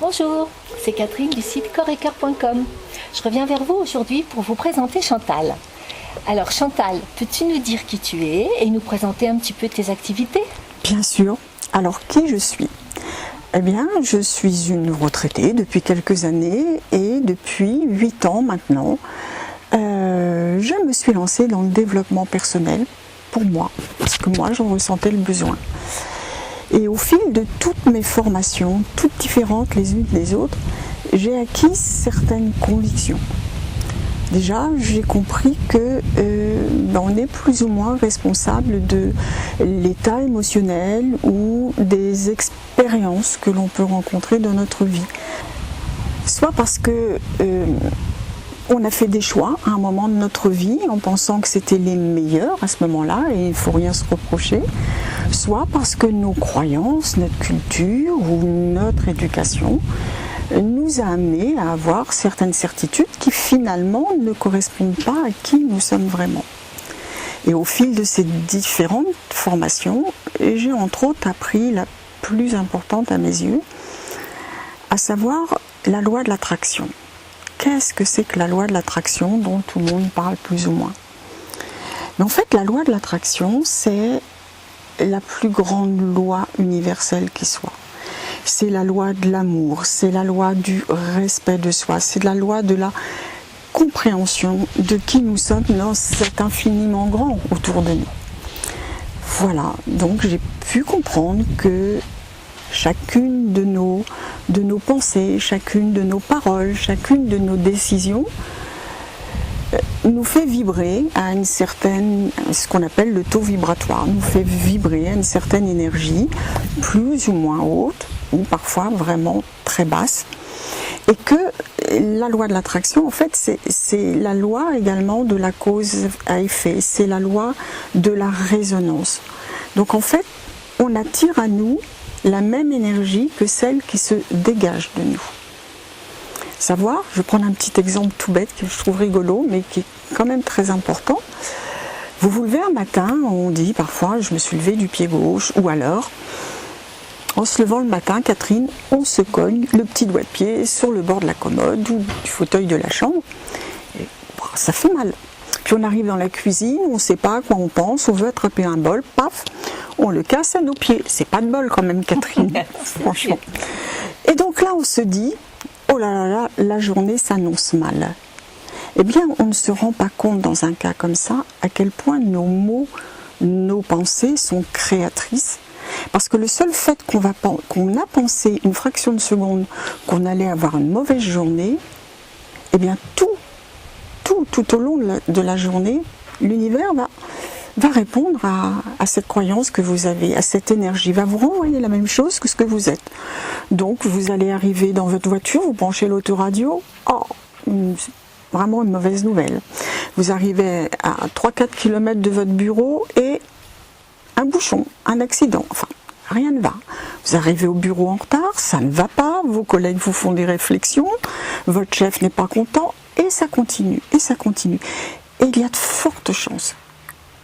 Bonjour, c'est Catherine du site corps-et-cœur.com. Je reviens vers vous aujourd'hui pour vous présenter Chantal. Alors Chantal, peux-tu nous dire qui tu es et nous présenter un petit peu tes activités ? Bien sûr. Alors qui je suis ? Eh bien, je suis une retraitée depuis quelques années et depuis 8 ans maintenant, je me suis lancée dans le développement personnel pour moi, parce que moi j'en ressentais le besoin. Et au fil de toutes mes formations, toutes différentes les unes des autres, j'ai acquis certaines convictions. Déjà, j'ai compris que on est plus ou moins responsable de l'état émotionnel ou des expériences que l'on peut rencontrer dans notre vie. Soit parce que on a fait des choix à un moment de notre vie en pensant que c'était les meilleurs à ce moment-là et il ne faut rien se reprocher, soit parce que nos croyances, notre culture ou notre éducation nous a amenés à avoir certaines certitudes qui finalement ne correspondent pas à qui nous sommes vraiment. Et au fil de ces différentes formations, j'ai entre autres appris la plus importante à mes yeux, à savoir la loi de l'attraction. Qu'est-ce que c'est que la loi de l'attraction dont tout le monde parle plus ou moins ? Mais en fait, la loi de l'attraction, c'est la plus grande loi universelle qui soit. C'est la loi de l'amour, c'est la loi du respect de soi, c'est la loi de la compréhension de qui nous sommes dans cet infiniment grand autour de nous. Voilà, donc j'ai pu comprendre que chacune de nos pensées, chacune de nos paroles, chacune de nos décisions nous fait vibrer à une certaine, ce qu'on appelle le taux vibratoire, nous fait vibrer à une certaine énergie, plus ou moins haute, ou parfois vraiment très basse. Et que la loi de l'attraction, en fait, c'est la loi également de la cause à effet, c'est la loi de la résonance. Donc en fait, on attire à nous la même énergie que celle qui se dégage de nous. Savoir, je vais prendre un petit exemple tout bête que je trouve rigolo, mais qui est quand même très important. Vous vous levez un matin, on dit parfois je me suis levée du pied gauche, ou alors en se levant le matin, Catherine, on se cogne le petit doigt de pied sur le bord de la commode ou du fauteuil de la chambre. Et, ça fait mal. Puis on arrive dans la cuisine, on ne sait pas à quoi on pense, on veut attraper un bol, paf, on le casse à nos pieds. C'est pas de bol quand même, Catherine, franchement. Et donc là, on se dit, oh là là là, la journée s'annonce mal. Eh bien, on ne se rend pas compte dans un cas comme ça à quel point nos mots, nos pensées sont créatrices. Parce que le seul fait qu'on a pensé une fraction de seconde qu'on allait avoir une mauvaise journée, eh bien tout au long de la journée, l'univers va répondre à cette croyance que vous avez, à cette énergie, va vous renvoyer la même chose que ce que vous êtes. Donc vous allez arriver dans votre voiture, vous branchez l'autoradio, vraiment une mauvaise nouvelle. Vous arrivez à 3-4 km de votre bureau et un bouchon, un accident, enfin rien ne va. Vous arrivez au bureau en retard, ça ne va pas, vos collègues vous font des réflexions, votre chef n'est pas content, et ça continue, et ça continue. Et il y a de fortes chances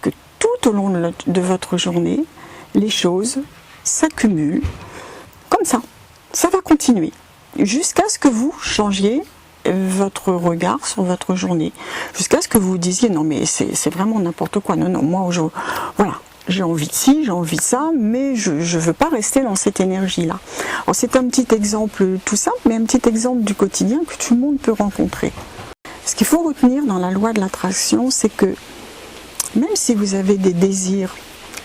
que tout au long de votre journée, les choses s'accumulent comme ça. Ça va continuer, jusqu'à ce que vous changiez votre regard sur votre journée, jusqu'à ce que vous vous disiez, non mais c'est vraiment n'importe quoi, non, moi, voilà. J'ai envie de ci, j'ai envie de ça, mais je ne veux pas rester dans cette énergie-là. Alors c'est un petit exemple tout simple, mais un petit exemple du quotidien que tout le monde peut rencontrer. Ce qu'il faut retenir dans la loi de l'attraction, c'est que même si vous avez des désirs,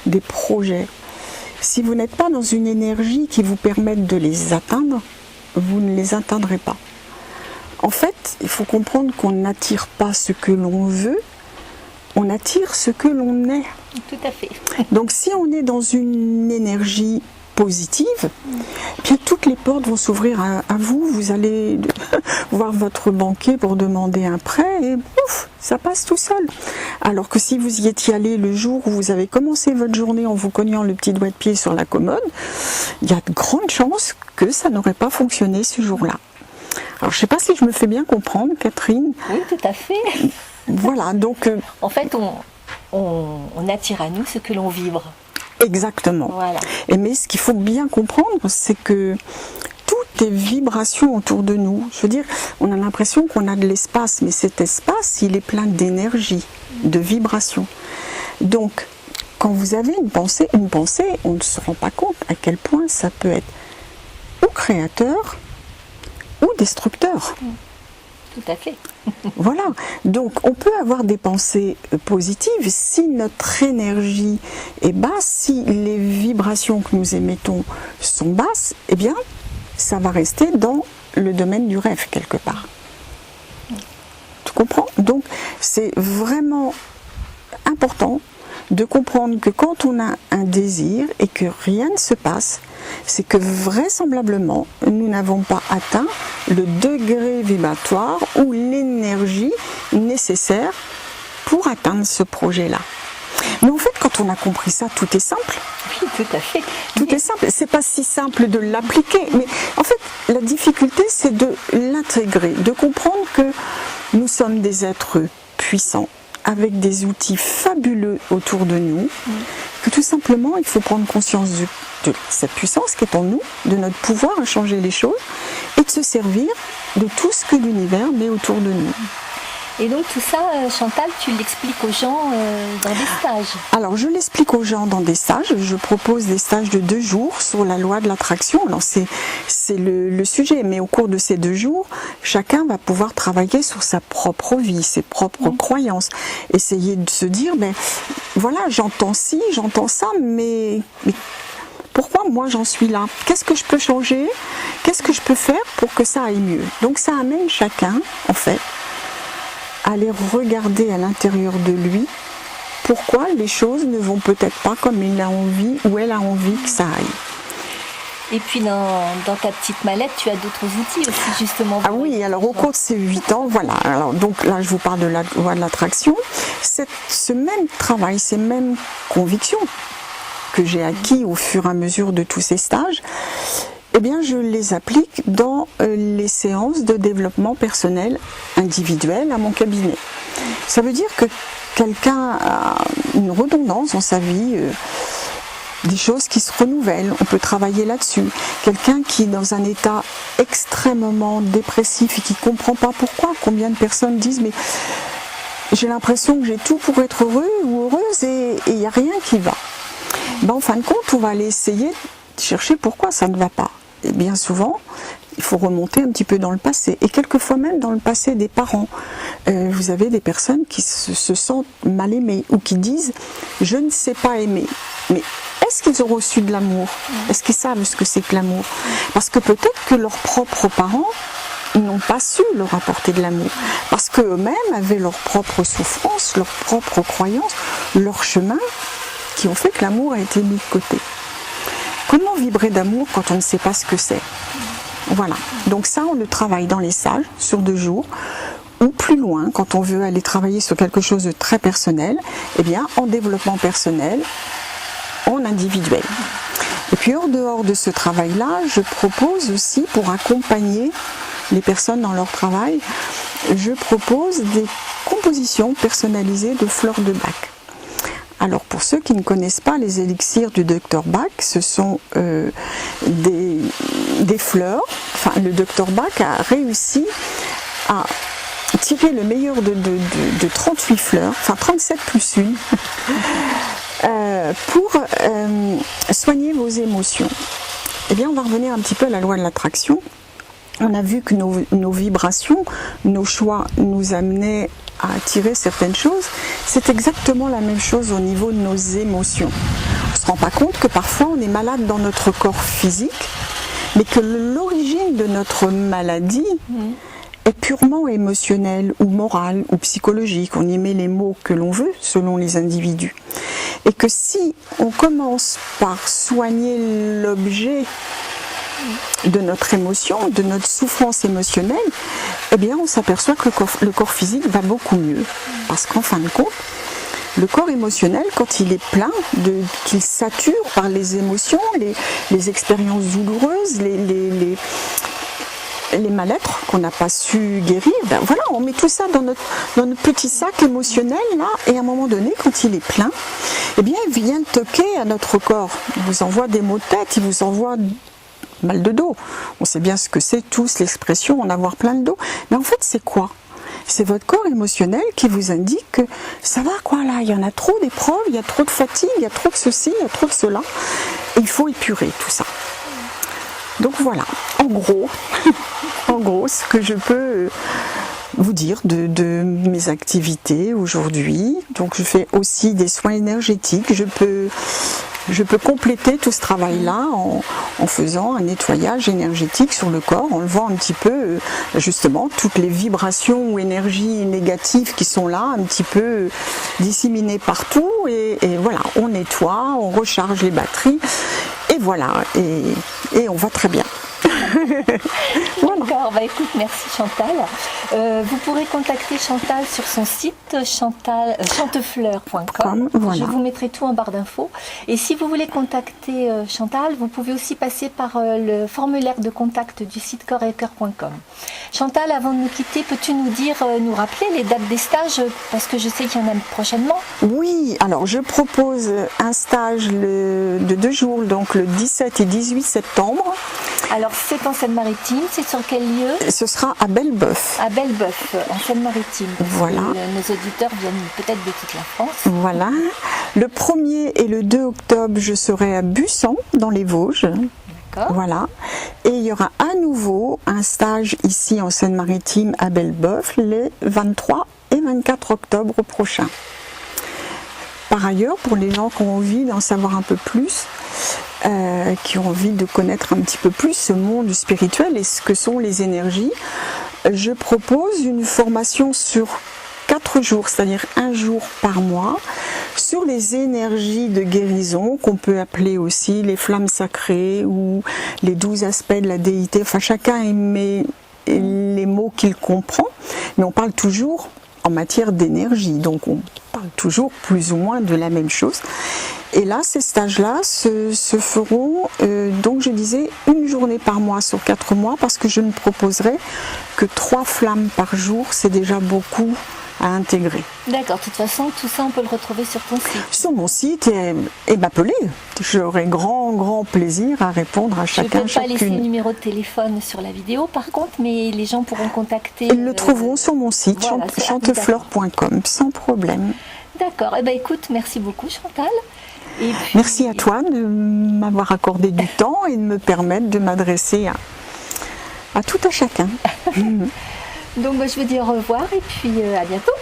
des projets, si vous n'êtes pas dans une énergie qui vous permette de les atteindre, vous ne les atteindrez pas. En fait, il faut comprendre qu'on n'attire pas ce que l'on veut, on attire ce que l'on est. Tout à fait. Donc si on est dans une énergie positive, bien toutes les portes vont s'ouvrir à vous. Vous allez voir votre banquier pour demander un prêt et ouf, ça passe tout seul. Alors que si vous y étiez allé le jour où vous avez commencé votre journée en vous cognant le petit doigt de pied sur la commode, il y a de grandes chances que ça n'aurait pas fonctionné ce jour-là. Alors je ne sais pas si je me fais bien comprendre, Catherine. Oui, tout à fait. Voilà, donc... En fait, on attire à nous ce que l'on vibre. Exactement. Voilà. Mais ce qu'il faut bien comprendre, c'est que tout des vibrations autour de nous. Je veux dire, on a l'impression qu'on a de l'espace, mais cet espace, il est plein d'énergie, de vibrations. Donc, quand vous avez une pensée, on ne se rend pas compte à quel point ça peut être ou créateur ou destructeur. Tout à fait. Voilà, donc on peut avoir des pensées positives si notre énergie est basse, si les vibrations que nous émettons sont basses, eh bien ça va rester dans le domaine du rêve quelque part. Tu comprends? Donc c'est vraiment important de comprendre que quand on a un désir et que rien ne se passe, c'est que vraisemblablement nous n'avons pas atteint le degré vibratoire ou l'énergie nécessaire pour atteindre ce projet-là. Mais en fait, quand on a compris ça, tout est simple. Oui, tout à fait. Tout est simple. C'est pas si simple de l'appliquer, mais en fait, la difficulté, c'est de l'intégrer, de comprendre que nous sommes des êtres puissants, avec des outils fabuleux autour de nous, que tout simplement, il faut prendre conscience de cette puissance qui est en nous, de notre pouvoir à changer les choses, et de se servir de tout ce que l'univers met autour de nous. Et donc tout ça, Chantal, tu l'expliques aux gens dans des stages? Alors je l'explique aux gens dans des stages, je propose des stages de 2 jours sur la loi de l'attraction. Alors c'est le sujet, mais au cours de ces 2 jours, chacun va pouvoir travailler sur sa propre vie, ses propres croyances, essayer de se dire, ben voilà, j'entends ci, j'entends ça, mais pourquoi moi j'en suis là? Qu'est-ce que je peux changer? Qu'est-ce que je peux faire pour que ça aille mieux? Donc ça amène chacun, en fait, à aller regarder à l'intérieur de lui pourquoi les choses ne vont peut-être pas comme il a envie ou elle a envie que ça aille. Et puis dans ta petite mallette, tu as d'autres outils aussi justement. Ah oui, alors au cours de ces 8 ans, voilà. Alors donc là, je vous parle de la loi de l'attraction. Ce même travail, ces mêmes convictions que j'ai acquis au fur et à mesure de tous ces stages, eh bien, je les applique dans les séances de développement personnel individuel à mon cabinet. Ça veut dire que quelqu'un a une redondance dans sa vie, des choses qui se renouvellent, on peut travailler là-dessus. Quelqu'un qui est dans un état extrêmement dépressif et qui ne comprend pas pourquoi. Combien de personnes disent « mais j'ai l'impression que j'ai tout pour être heureux ou heureuse et il n'y a rien qui va ». Ben, en fin de compte, on va aller essayer de chercher pourquoi ça ne va pas. Et bien souvent, il faut remonter un petit peu dans le passé, et quelquefois même dans le passé des parents. Vous avez des personnes qui se sentent mal aimées, ou qui disent « je ne sais pas aimer ». Mais est-ce qu'ils ont reçu de l'amour? Est-ce qu'ils savent ce que c'est que l'amour? Parce que peut-être que leurs propres parents n'ont pas su leur apporter de l'amour, parce qu'eux-mêmes avaient leurs propres souffrances, leurs propres croyances, leur chemin, qui ont fait que l'amour a été mis de côté. Comment vibrer d'amour quand on ne sait pas ce que c'est? Voilà, donc ça on le travaille dans les stages sur 2 jours, ou plus loin, quand on veut aller travailler sur quelque chose de très personnel, eh bien en développement personnel, en individuel. Et puis en dehors de ce travail-là, je propose aussi, pour accompagner les personnes dans leur travail, je propose des compositions personnalisées de fleurs de Bach. Alors pour ceux qui ne connaissent pas les élixirs du Dr Bach, ce sont des fleurs. Enfin, le Dr Bach a réussi à tirer le meilleur de 38 fleurs, enfin 37 plus une, pour soigner vos émotions. Eh bien, on va revenir un petit peu à la loi de l'attraction. On a vu que nos vibrations, nos choix nous amenaient à attirer certaines choses. C'est exactement la même chose au niveau de nos émotions. On ne se rend pas compte que parfois on est malade dans notre corps physique, mais que l'origine de notre maladie est purement émotionnelle ou morale ou psychologique. On y met les mots que l'on veut selon les individus. Et que si on commence par soigner l'objet de notre émotion, de notre souffrance émotionnelle, eh bien on s'aperçoit que le corps physique va beaucoup mieux. Parce qu'en fin de compte, le corps émotionnel, quand il est plein, qu'il sature par les émotions, les expériences douloureuses, les mal-être qu'on n'a pas su guérir, ben voilà, on met tout ça dans notre petit sac émotionnel là, et à un moment donné, quand il est plein, eh bien il vient toquer à notre corps. Il vous envoie des maux de tête, il vous envoie mal de dos. On sait bien ce que c'est tous l'expression en avoir plein de dos. Mais en fait, c'est quoi? C'est votre corps émotionnel qui vous indique que ça va quoi là, il y en a trop d'épreuves, il y a trop de fatigue, il y a trop de ceci, il y a trop de cela. Et il faut épurer tout ça. Donc voilà, en gros, ce que je peux vous dire de mes activités aujourd'hui. Donc je fais aussi des soins énergétiques. Je peux compléter tout ce travail-là en faisant un nettoyage énergétique sur le corps, en enlevant un petit peu justement toutes les vibrations ou énergies négatives qui sont là, un petit peu disséminées partout. Et voilà, on nettoie, on recharge les batteries. Et voilà, et on va très bien. D'accord, bah écoute, merci Chantal. Vous pourrez contacter Chantal sur son site chantefleur.com. Voilà. Je vous mettrai tout en barre d'infos. Et si vous voulez contacter Chantal, vous pouvez aussi passer par le formulaire de contact du site corps-et-cœur.com. Chantal, avant de nous quitter, peux-tu nous rappeler les dates des stages? Parce que je sais qu'il y en a prochainement. Oui, alors je propose un stage de 2 jours, donc le 17 et 18 septembre. Alors c'est en Seine-Maritime, c'est sur quel lieu? Ce sera à Bellebeuf. À Bellebeuf, en Seine-Maritime. Voilà. Nos auditeurs viennent peut-être de toute la France. Voilà. Le 1er et le 2 octobre, je serai à Bussan, dans les Vosges. D'accord. Voilà. Et il y aura à nouveau un stage ici en Seine-Maritime à Bellebeuf les 23 et 24 octobre prochains. Par ailleurs, pour les gens qui ont envie d'en savoir un peu plus, qui ont envie de connaître un petit peu plus ce monde spirituel et ce que sont les énergies, je propose une formation sur 4 jours, c'est-à-dire 1 jour par mois, sur les énergies de guérison, qu'on peut appeler aussi les flammes sacrées ou les 12 aspects de la déité. Enfin, chacun émet les mots qu'il comprend, mais on parle toujours en matière d'énergie, donc on parle toujours plus ou moins de la même chose. Et là, ces stages-là se feront, donc je disais, 1 journée par mois sur 4 mois, parce que je ne proposerai que 3 flammes par jour, c'est déjà beaucoup à intégrer. D'accord, de toute façon, tout ça, on peut le retrouver sur ton site. Sur mon site et m'appeler. J'aurai grand plaisir à répondre à chacun, chacune. Je ne peux pas laisser le chacune. numéro de téléphone sur la vidéo, par contre, mais les gens pourront contacter... Ils le trouveront sur mon site, voilà, chantefleur.com, sans problème. D'accord, eh ben, écoute, merci beaucoup Chantal. Et puis... Merci à toi de m'avoir accordé du temps et de me permettre de m'adresser à tout à chacun. Donc je vous dis au revoir et puis à bientôt.